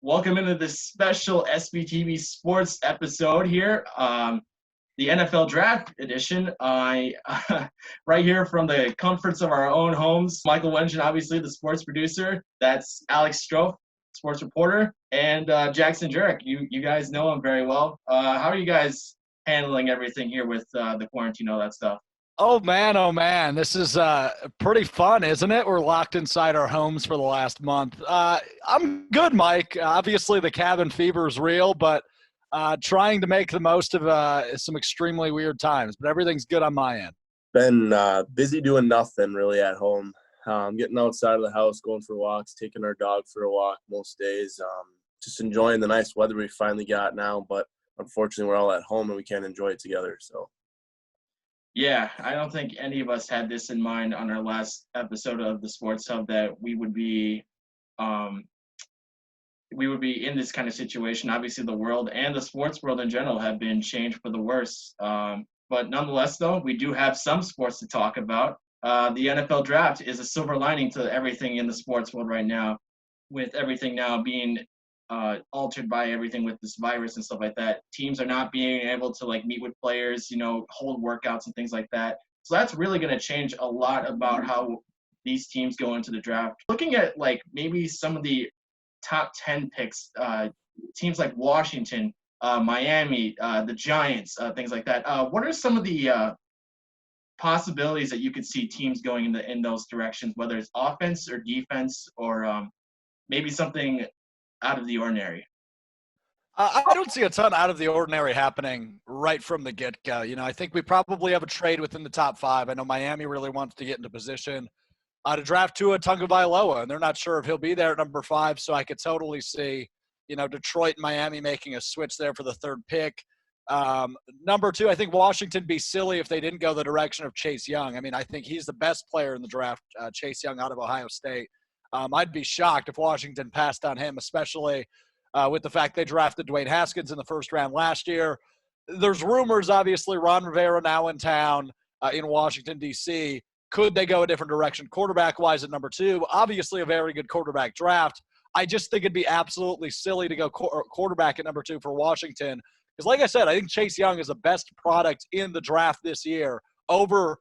Welcome into this special SPTV Sports episode here, the NFL Draft Edition. Right here from the comforts of our own homes. Michael Wengen, obviously the sports producer. That's Alex Strofe, sports reporter, and Jackson Jurek. You guys know him very well. How are you guys handling everything here with the quarantine, all that stuff? Oh man. This is pretty fun, isn't it? We're locked inside our homes for the last month. I'm good, Mike. Obviously, the cabin fever is real, but trying to make the most of some extremely weird times. But everything's good on my end. Been busy doing nothing really at home. Getting outside of the house, going for walks, taking our dog for a walk most days. Just enjoying the nice weather we finally got now. But unfortunately, we're all at home and we can't enjoy it together. So. Yeah, I don't think any of us had this in mind on our last episode of the Sports Hub that we would be in this kind of situation. Obviously, the world and the sports world in general have been changed for the worse. But nonetheless, though, we do have some sports to talk about. The NFL Draft is a silver lining to everything in the sports world right now, with everything now being altered by everything with this virus and stuff like that. Teams are not being able to meet with players, hold workouts and things like that. So that's really going to change a lot about how these teams go into the draft. Looking at maybe some of the top 10 picks, teams like Washington, Miami, the Giants, things like that. What are some of the possibilities that you could see teams going in those directions, whether it's offense or defense or maybe something out of the ordinary? I don't see a ton out of the ordinary happening right from the get-go. I think we probably have a trade within the top 5. I know Miami really wants to get into position to draft Tua Tagovailoa, and they're not sure if he'll be there at number 5, so I could totally see, Detroit and Miami making a switch there for the 3rd pick. Number 2, I think Washington be silly if they didn't go the direction of Chase Young. I mean, I think he's the best player in the draft, Chase Young out of Ohio State. I'd be shocked if Washington passed on him, especially with the fact they drafted Dwayne Haskins in the 1st round last year. There's rumors, obviously, Ron Rivera now in town in Washington, D.C. Could they go a different direction quarterback-wise at number 2? Obviously, a very good quarterback draft. I just think it'd be absolutely silly to go quarterback at number 2 for Washington. Because like I said, I think Chase Young is the best product in the draft this year over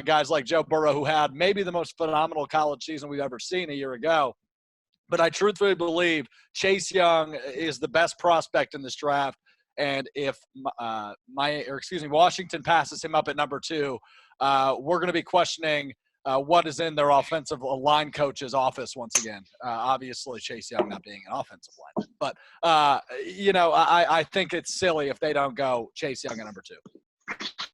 guys like Joe Burrow, who had maybe the most phenomenal college season we've ever seen a year ago. But I truthfully believe Chase Young is the best prospect in this draft. And if Washington passes him up at number 2, we're going to be questioning what is in their offensive line coach's office once again. Obviously, Chase Young not being an offensive lineman. But, I think it's silly if they don't go Chase Young at number 2.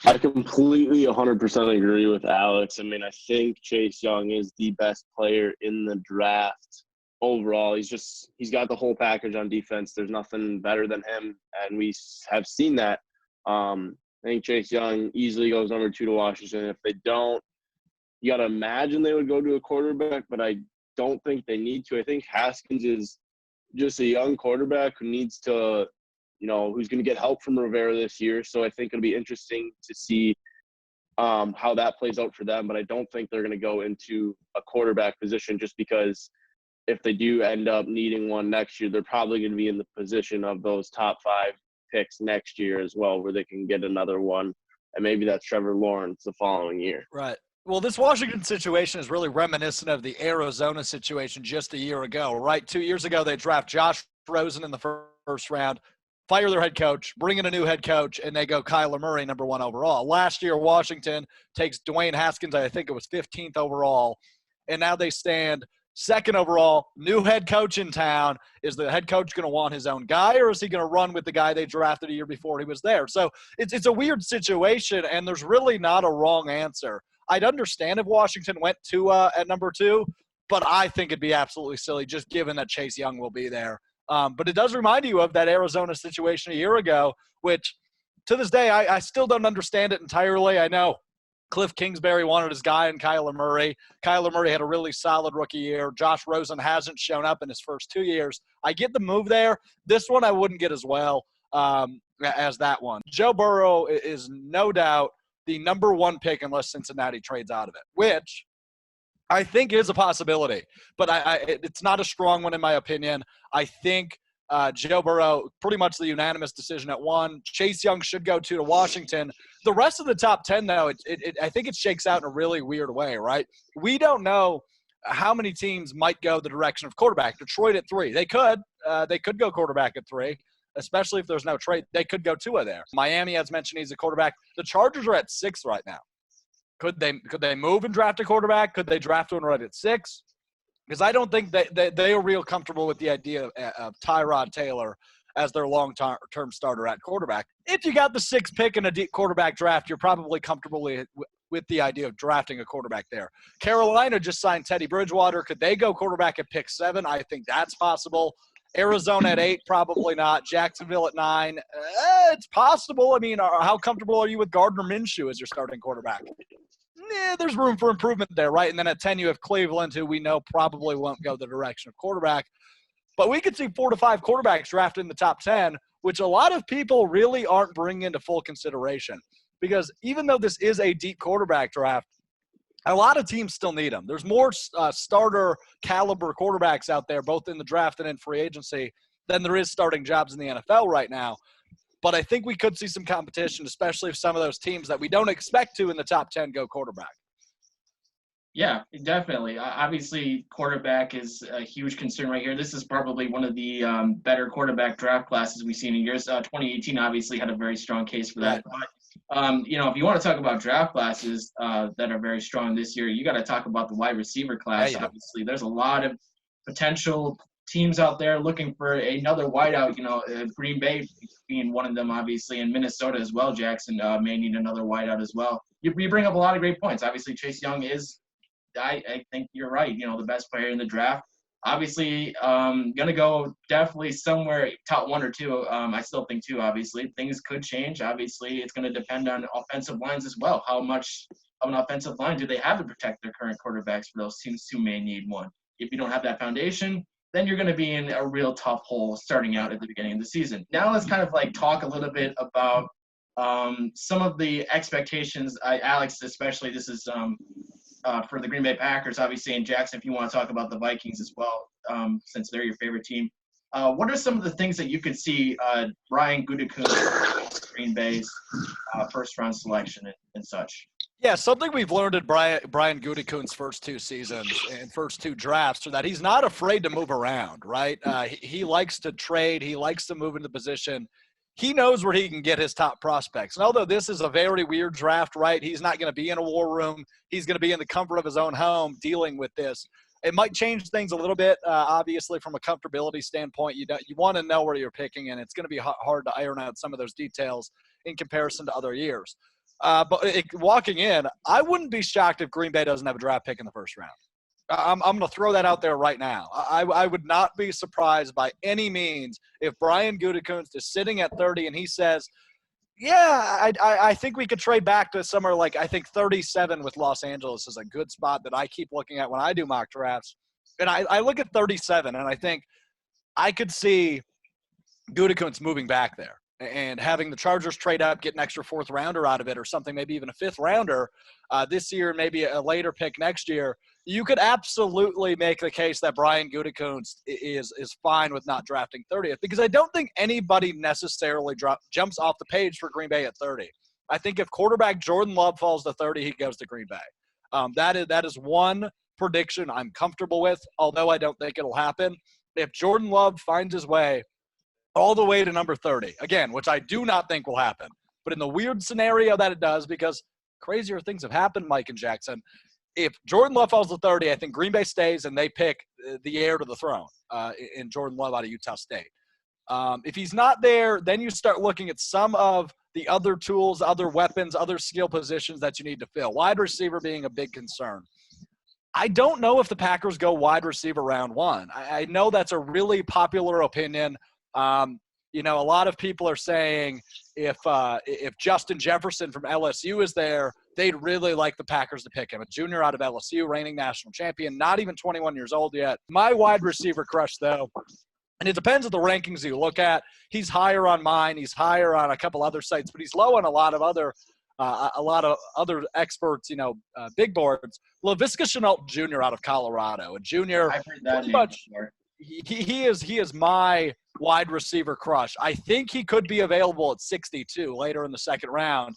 I completely 100% agree with Alex. I mean, I think Chase Young is the best player in the draft overall. He's got the whole package on defense. There's nothing better than him, and we have seen that. I think Chase Young easily goes number 2 to Washington. If they don't, you got to imagine they would go to a quarterback, but I don't think they need to. I think Haskins is just a young quarterback who needs to – who's going to get help from Rivera this year. So I think it'll be interesting to see how that plays out for them. But I don't think they're going to go into a quarterback position just because if they do end up needing one next year, they're probably going to be in the position of those top 5 picks next year as well, where they can get another one. And maybe that's Trevor Lawrence the following year. Right. Well, this Washington situation is really reminiscent of the Arizona situation just a year ago, right? 2 years ago, they draft Josh Rosen in the first round, fire their head coach, bring in a new head coach, and they go Kyler Murray, number 1 overall. Last year, Washington takes Dwayne Haskins, I think it was 15th overall, and now they stand 2nd overall, new head coach in town. Is the head coach going to want his own guy, or is he going to run with the guy they drafted a year before he was there? So it's a weird situation, and there's really not a wrong answer. I'd understand if Washington went to at number 2, but I think it'd be absolutely silly just given that Chase Young will be there. But it does remind you of that Arizona situation a year ago, which to this day, I still don't understand it entirely. I know Cliff Kingsbury wanted his guy in Kyler Murray. Kyler Murray had a really solid rookie year. Josh Rosen hasn't shown up in his first 2 years. I get the move there. This one I wouldn't get as well as that one. Joe Burrow is no doubt the number 1 pick unless Cincinnati trades out of it, which I think is a possibility, but it's not a strong one in my opinion. I think Joe Burrow, pretty much the unanimous decision at 1. Chase Young should go 2 to Washington. The rest of the top 10, though, I think it shakes out in a really weird way, right? We don't know how many teams might go the direction of quarterback. Detroit at 3. They could go quarterback at 3, especially if there's no trade. They could go Tua there. Miami, as mentioned, he's a quarterback. The Chargers are at 6 right now. Could they move and draft a quarterback? Could they draft one right at 6? Because I don't think they are real comfortable with the idea of Tyrod Taylor as their long-term starter at quarterback. If you got the 6th pick in a deep quarterback draft, you're probably comfortable with the idea of drafting a quarterback there. Carolina just signed Teddy Bridgewater. Could they go quarterback at pick 7? I think that's possible. Arizona at 8, probably not. Jacksonville at 9, it's possible. I mean, how comfortable are you with Gardner Minshew as your starting quarterback? There's room for improvement there, right? And then at 10, you have Cleveland, who we know probably won't go the direction of quarterback. But we could see 4 to 5 quarterbacks drafted in the top 10, which a lot of people really aren't bringing into full consideration. Because even though this is a deep quarterback draft, a lot of teams still need them. There's more starter caliber quarterbacks out there, both in the draft and in free agency, than there is starting jobs in the NFL right now. But I think we could see some competition, especially if some of those teams that we don't expect to in the top 10 go quarterback. Yeah, definitely. Obviously, quarterback is a huge concern right here. This is probably one of the better quarterback draft classes we've seen in years. 2018 obviously had a very strong case for that. Right. But, if you want to talk about draft classes that are very strong this year, you got to talk about the wide receiver class. Yeah, obviously, there's a lot of potential teams out there looking for another wideout. Green Bay being one of them, obviously, and Minnesota as well. Jackson may need another wideout as well. You bring up a lot of great points. Obviously, Chase Young is, I think you're right, the best player in the draft. Obviously, going to go definitely somewhere top 1 or 2. I still think 2, obviously. Things could change. Obviously, it's going to depend on offensive lines as well. How much of an offensive line do they have to protect their current quarterbacks for those teams who may need one? If you don't have that foundation, then you're going to be in a real tough hole starting out at the beginning of the season. Now let's kind of talk a little bit about some of the expectations. Alex, especially, this is for the Green Bay Packers, obviously, and Jackson, if you want to talk about the Vikings as well, since they're your favorite team. What are some of the things that you could see Brian Gutekunst, Green Bay's first-round selection and such? Yeah, something we've learned at Brian Gutekunst's first 2 seasons and first 2 drafts are that he's not afraid to move around, right? He likes to trade. He likes to move into position. He knows where he can get his top prospects. And although this is a very weird draft, right, he's not going to be in a war room. He's going to be in the comfort of his own home dealing with this. It might change things a little bit, obviously, from a comfortability standpoint. You want to know where you're picking, and it's going to be hard to iron out some of those details in comparison to other years. But walking in, I wouldn't be shocked if Green Bay doesn't have a draft pick in the first round. I'm going to throw that out there right now. I would not be surprised by any means if Brian Gutekunst is sitting at 30 and he says, yeah, I think we could trade back to somewhere like, I think 37 with Los Angeles is a good spot that I keep looking at when I do mock drafts. And I look at 37 and I think I could see Gutekunst moving back there and having the Chargers trade up, get an extra 4th rounder out of it or something, maybe even a 5th rounder this year, maybe a later pick next year. You could absolutely make the case that Brian Gutekunst is fine with not drafting 30th, because I don't think anybody necessarily jumps off the page for Green Bay at 30. I think if quarterback Jordan Love falls to 30, he goes to Green Bay. That is one prediction I'm comfortable with, although I don't think it'll happen. If Jordan Love finds his way all the way to number 30, again, which I do not think will happen, but in the weird scenario that it does, because crazier things have happened, Mike and Jackson, if Jordan Love falls to 30, I think Green Bay stays and they pick the heir to the throne in Jordan Love out of Utah State. If he's not there, then you start looking at some of the other tools, other weapons, other skill positions that you need to fill. Wide receiver being a big concern. I don't know if the Packers go wide receiver round 1. I know that's a really popular opinion. A lot of people are saying if Justin Jefferson from LSU is there, they'd really like the Packers to pick him. A junior out of LSU, reigning national champion, not even 21 years old yet. My wide receiver crush, though, and it depends on the rankings you look at. He's higher on mine. He's higher on a couple other sites, but he's low on a lot of other experts, big boards. Laviska Shenault Jr. out of Colorado, a junior. I've heard that pretty name much. before. he is my wide receiver crush. I think he could be available at 62 later in the second round.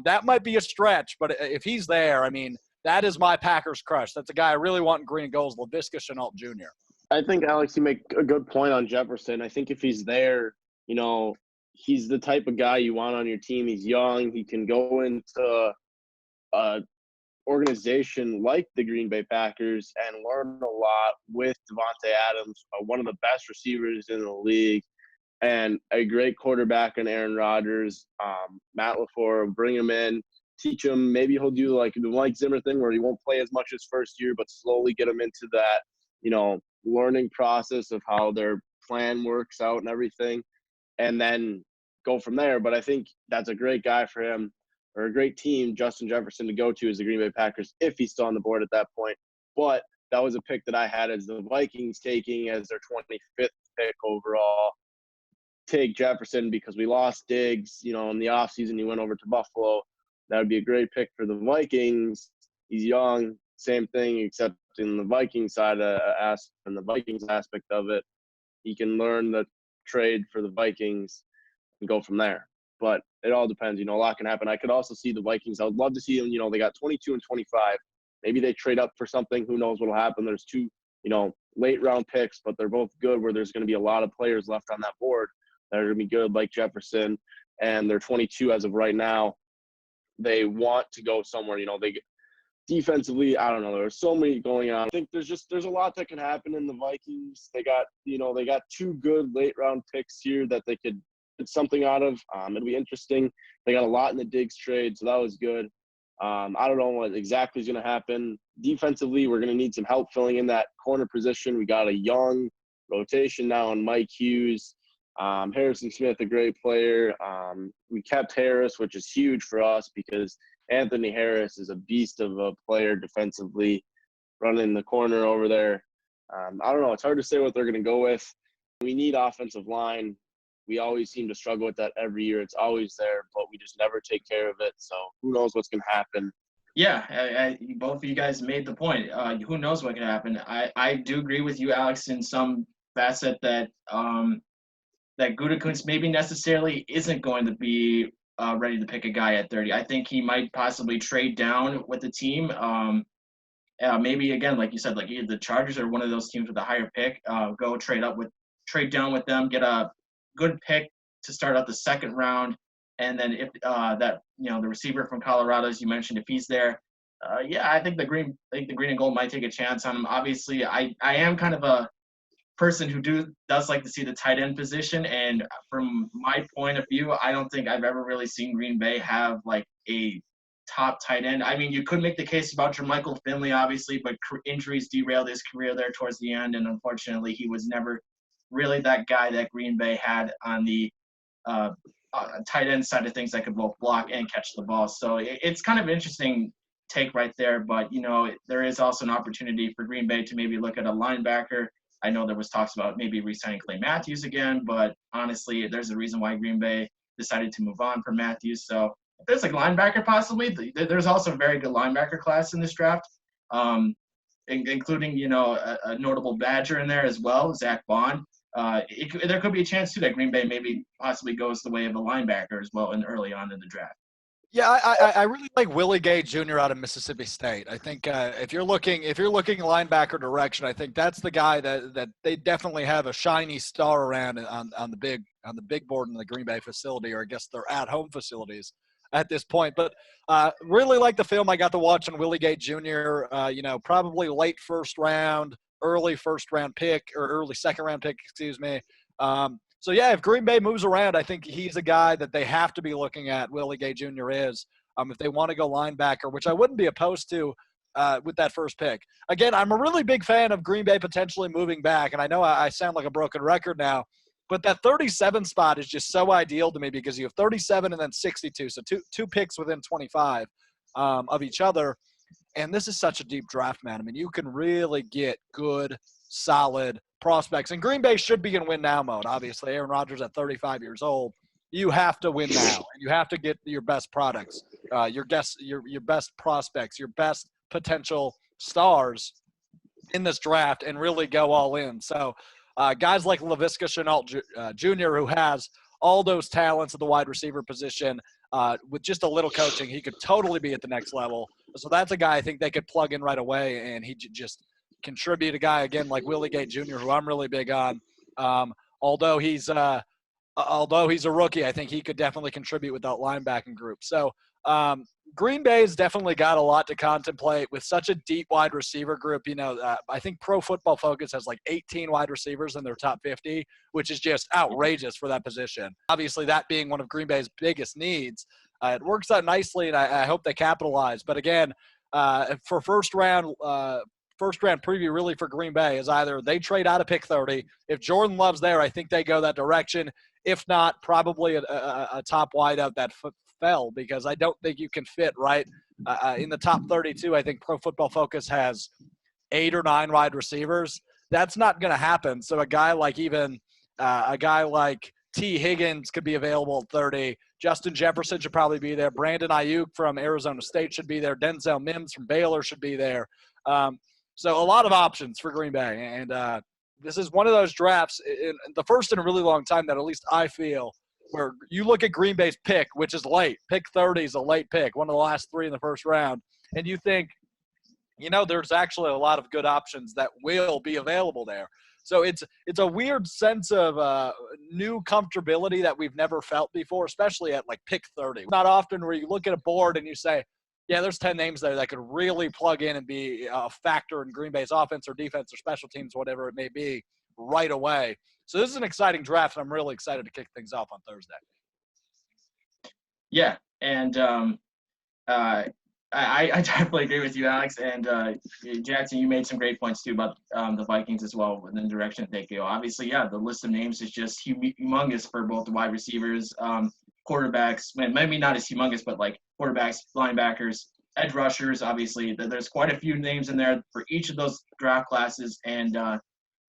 That might be a stretch, but if he's there, I mean, that is my Packers crush. That's a guy I really want in green and gold, Laviska Shenault Jr. I think, Alex, you make a good point on Jefferson. I think if he's there, he's the type of guy you want on your team. He's young. He can go into a organization like the Green Bay Packers and learn a lot with Devontae Adams, one of the best receivers in the league, and a great quarterback in Aaron Rodgers. Matt LaFleur, bring him in, teach him. Maybe he'll do like the Mike Zimmer thing where he won't play as much his first year, but slowly get him into that, learning process of how their plan works out and everything, and then go from there. But I think that's a great guy for him, or a great team, Justin Jefferson, to go to as the Green Bay Packers if he's still on the board at that point. But that was a pick that I had as the Vikings taking as their 25th pick overall. Take Jefferson because we lost Diggs, in the offseason. He went over to Buffalo. That would be a great pick for the Vikings. He's young, same thing, except in the Vikings side and the Vikings aspect of it, he can learn the trade for the Vikings and go from there. But it all depends. A lot can happen. I could also see the Vikings. I would love to see them. They got 22 and 25. Maybe they trade up for something. Who knows what will happen? There's two, late round picks, but they're both good where there's going to be a lot of players left on that board that are going to be good, like Jefferson. And they're 22 as of right now. They want to go somewhere. They defensively, I don't know. There's so many going on. I think there's a lot that can happen in the Vikings. They got, they got two good late round picks here that they could get something out of. It'll be interesting. They got a lot in the Diggs trade, so that was good. I don't know what exactly is going to happen. Defensively, we're going to need some help filling in that corner position. We got a young rotation now on Mike Hughes. Harrison Smith, a great player. We kept Harris, which is huge for us because Anthony Harris is a beast of a player defensively, running the corner over there. I don't know. It's hard to say what they're going to go with. We need offensive line. We always seem to struggle with that every year. It's always there, but we just never take care of it. So who knows what's going to happen. Yeah, both of you guys made the point. Who knows what can happen? I do agree with you, Alex, in some facet that that Gutekunst maybe necessarily isn't going to be ready to pick a guy at 30. I think he might possibly trade down with the team. Maybe again, like you said, like either the Chargers or one of those teams with a higher pick, go trade down with them, get a good pick to start out the second round, and then if the receiver from Colorado, as you mentioned, if he's there, I think the green and gold might take a chance on him. Obviously, I am kind of a person who does like to see the tight end position, and from my point of view, I don't think I've ever really seen Green Bay have like a top tight end. I mean, you could make the case about Jermichael Finley, obviously, but injuries derailed his career there towards the end, and unfortunately, he was never really that guy that Green Bay had on the tight end side of things that could both block and catch the ball. So it's kind of an interesting take right there, but there is also an opportunity for Green Bay to maybe look at a linebacker. I know there was talks about maybe re-signing Clay Matthews again, but honestly, there's a reason why Green Bay decided to move on from Matthews. So if there's a linebacker possibly, there's also a very good linebacker class in this draft, including, a notable Badger in there as well, Zach Bond. There could be a chance, too, that Green Bay maybe possibly goes the way of a linebacker as well and early on in the draft. Yeah, I really like Willie Gay Jr. out of Mississippi State. I think if you're looking linebacker direction, I think that's the guy that they definitely have a shiny star around on the big board in the Green Bay facility, or I guess their at-home facilities at this point. But really like the film I got to watch on Willie Gay Jr. Probably late first round, early first round pick, or early second round pick, excuse me. So, if Green Bay moves around, I think he's a guy that they have to be looking at, Willie Gay Jr. is, if they want to go linebacker, which I wouldn't be opposed to with that first pick. Again, I'm a really big fan of Green Bay potentially moving back, and I know I sound like a broken record now, but that 37 spot is just so ideal to me because you have 37 and then 62, so two picks within 25 of each other, and this is such a deep draft, man. I mean, you can really get good, solid prospects. And Green Bay should be in win-now mode, obviously. Aaron Rodgers at 35 years old. You have to win now, and you have to get your best products, your best prospects, your best potential stars in this draft and really go all in. So Guys like Laviska Shenault Jr., who has all those talents at the wide receiver position, with just a little coaching, he could totally be at the next level. So that's a guy I think they could plug in right away, and he just contribute. A guy, again, like Willie Gay Jr., who I'm really big on. Although he's a rookie, I think he could definitely contribute with that linebacking group. So Green Bay's definitely got a lot to contemplate with such a deep wide receiver group. I think Pro Football Focus has like 18 wide receivers in their top 50, which is just outrageous for that position. Obviously, that being one of Green Bay's biggest needs, it works out nicely, and I hope they capitalize. But again, for first round preview really for Green Bay is either they trade out of pick 30. If Jordan Love's there, I think they go that direction. If not, probably a top wideout that fell, because I don't think you can fit right in the top 32. I think Pro Football Focus has 8 or 9 wide receivers. That's not going to happen. So a guy like T. Higgins could be available at 30. Justin Jefferson should probably be there. Brandon Ayuk from Arizona State should be there. Denzel Mims from Baylor should be there. So a lot of options for Green Bay. And this is one of those drafts, the first in a really long time that at least I feel, where you look at Green Bay's pick, which is late. Pick 30 is a late pick, one of the last 3 in the first round. And you think, there's actually a lot of good options that will be available there. So it's a weird sense of new comfortability that we've never felt before, especially at like pick 30. Not often where you look at a board and you say, yeah, there's 10 names there that could really plug in and be a factor in Green Bay's offense or defense or special teams, whatever it may be, right away. So this is an exciting draft, and I'm really excited to kick things off on Thursday. Yeah, and I definitely agree with you, Alex. And Jackson, you made some great points too about the Vikings as well, and the direction they go. Obviously, yeah, the list of names is just humongous for both the wide receivers, quarterbacks. Maybe not as humongous, but like quarterbacks, linebackers, edge rushers. Obviously, there's quite a few names in there for each of those draft classes. And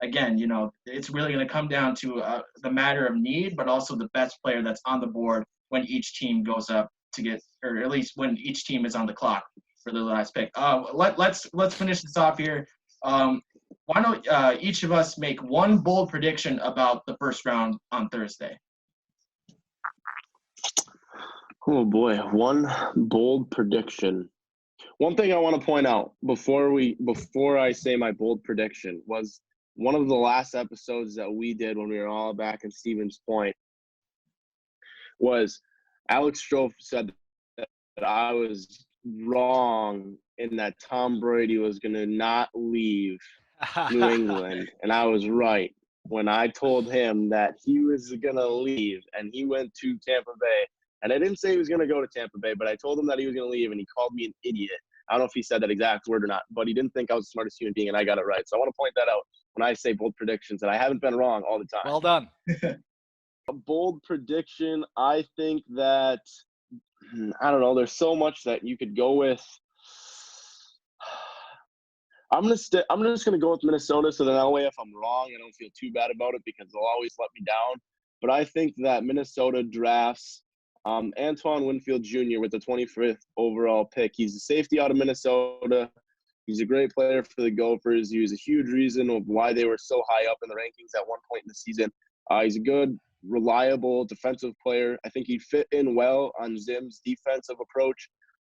again, it's really going to come down to the matter of need, but also the best player that's on the board when each team goes up to get, or at least when each team is on the clock for the last pick. Let's finish this off here. Why don't each of us make one bold prediction about the first round on Thursday? Oh boy, one bold prediction. One thing I want to point out before I say my bold prediction was one of the last episodes that we did when we were all back in Stevens Point was Alex Strofe said that I was wrong in that Tom Brady was going to not leave New England, and I was right when I told him that he was going to leave, and he went to Tampa Bay. And I didn't say he was going to go to Tampa Bay, but I told him that he was going to leave, and he called me an idiot. I don't know if he said that exact word or not, but he didn't think I was the smartest human being, and I got it right. So I want to point that out when I say bold predictions, that I haven't been wrong all the time. Well done. A bold prediction, I think that, I don't know, there's so much that you could go with. I'm just going to go with Minnesota, so then that way if I'm wrong, I don't feel too bad about it because they'll always let me down. But I think that Minnesota drafts Antoine Winfield Jr. with the 25th overall pick. He's a safety out of Minnesota. He's a great player for the Gophers. He was a huge reason of why they were so high up in the rankings at one point in the season. He's a good, reliable defensive player. I think he'd fit in well on Zim's defensive approach.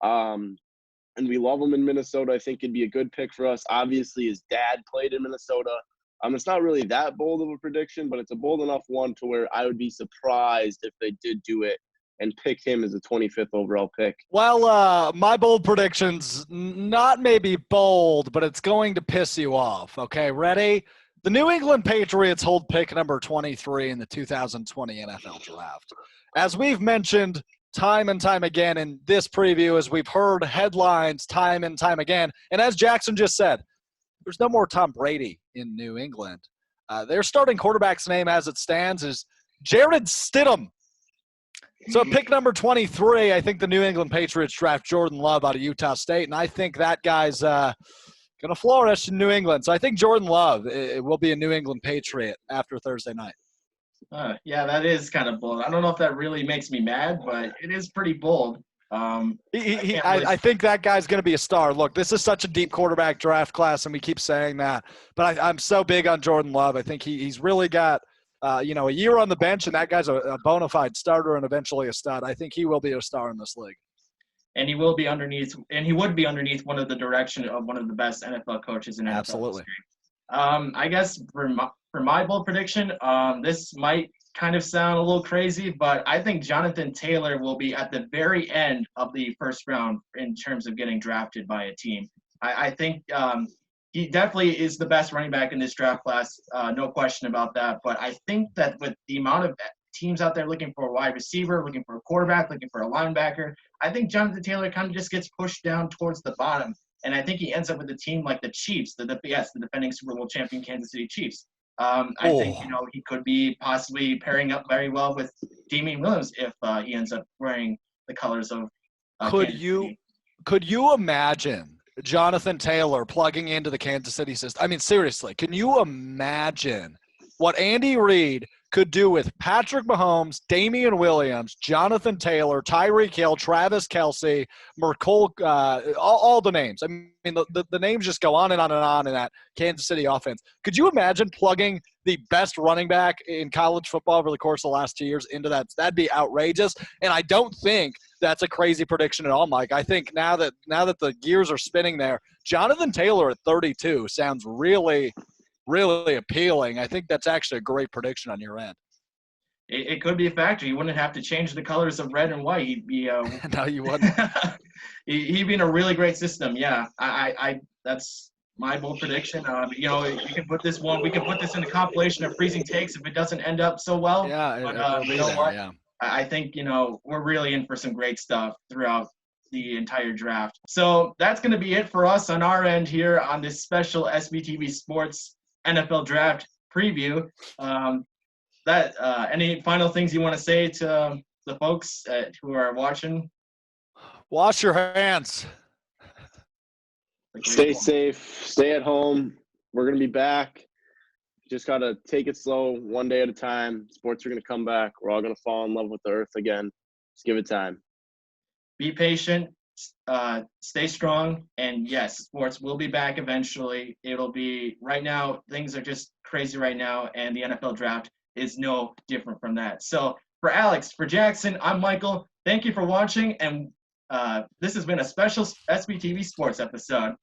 And we love him in Minnesota. I think it'd be a good pick for us. Obviously, his dad played in Minnesota. It's not really that bold of a prediction, but it's a bold enough one to where I would be surprised if they did do it and pick him as the 25th overall pick. Well, my bold prediction's not maybe bold, but it's going to piss you off. Okay, ready? The New England Patriots hold pick number 23 in the 2020 NFL Draft. As we've mentioned time and time again in this preview, as we've heard headlines time and time again, and as Jackson just said, there's no more Tom Brady in New England. Their starting quarterback's name as it stands is Jared Stidham. So at pick number 23, I think the New England Patriots draft Jordan Love out of Utah State, and I think that guy's going to flourish in New England. So I think Jordan Love will be a New England Patriot after Thursday night. Yeah, that is kind of bold. I don't know if that really makes me mad, but it is pretty bold. I think that guy's going to be a star. Look, this is such a deep quarterback draft class, and we keep saying that. But I'm so big on Jordan Love. I think he's really got, a year on the bench, and that guy's a bona fide starter and eventually a stud. I think he will be a star in this league. And he will be underneath, and he would be underneath one of the direction of one of the best NFL coaches in NFL Absolutely. history. I guess for my bold prediction, this might kind of sound a little crazy, but I think Jonathan Taylor will be at the very end of the first round in terms of getting drafted by a team. I think he definitely is the best running back in this draft class, no question about that. But I think that with the amount of teams out there looking for a wide receiver, looking for a quarterback, looking for a linebacker, I think Jonathan Taylor kind of just gets pushed down towards the bottom. And I think he ends up with a team like the Chiefs, the defending Super Bowl champion Kansas City Chiefs. I think, he could be possibly pairing up very well with Damian Williams if he ends up wearing the colors of Kansas City. Could you imagine Jonathan Taylor plugging into the Kansas City system? I mean, seriously, can you imagine what Andy Reid could do with Patrick Mahomes, Damian Williams, Jonathan Taylor, Tyreek Hill, Travis Kelce, Mercole, all the names. I mean, the names just go on and on and on in that Kansas City offense. Could you imagine plugging the best running back in college football over the course of the last 2 years into that? That'd be outrageous. And I don't think that's a crazy prediction at all, Mike. I think now that the gears are spinning there, Jonathan Taylor at 32 sounds really – really appealing. I think that's actually a great prediction on your end. It could be a factor. You wouldn't have to change the colors of red and white. He'd be no, you wouldn't. He'd be in a really great system. Yeah, I that's my bold prediction. We can put this in a compilation of freezing takes if it doesn't end up so well. Yeah, but you know what? Yeah. I think we're really in for some great stuff throughout the entire draft. So that's going to be it for us on our end here on this special SPTV Sports NFL Draft preview. Any final things you want to say to the folks who are watching? Wash your hands. Stay safe. Stay at home. We're going to be back. Just got to take it slow, one day at a time. Sports are going to come back. We're all going to fall in love with the earth again. Just give it time. Be patient. Stay strong, and yes, sports will be back eventually. It'll be right now. Things are just crazy right now, and the NFL draft is no different from that. So for Alex, for Jackson, I'm Michael. Thank you for watching, and this has been a special SPTV Sports episode.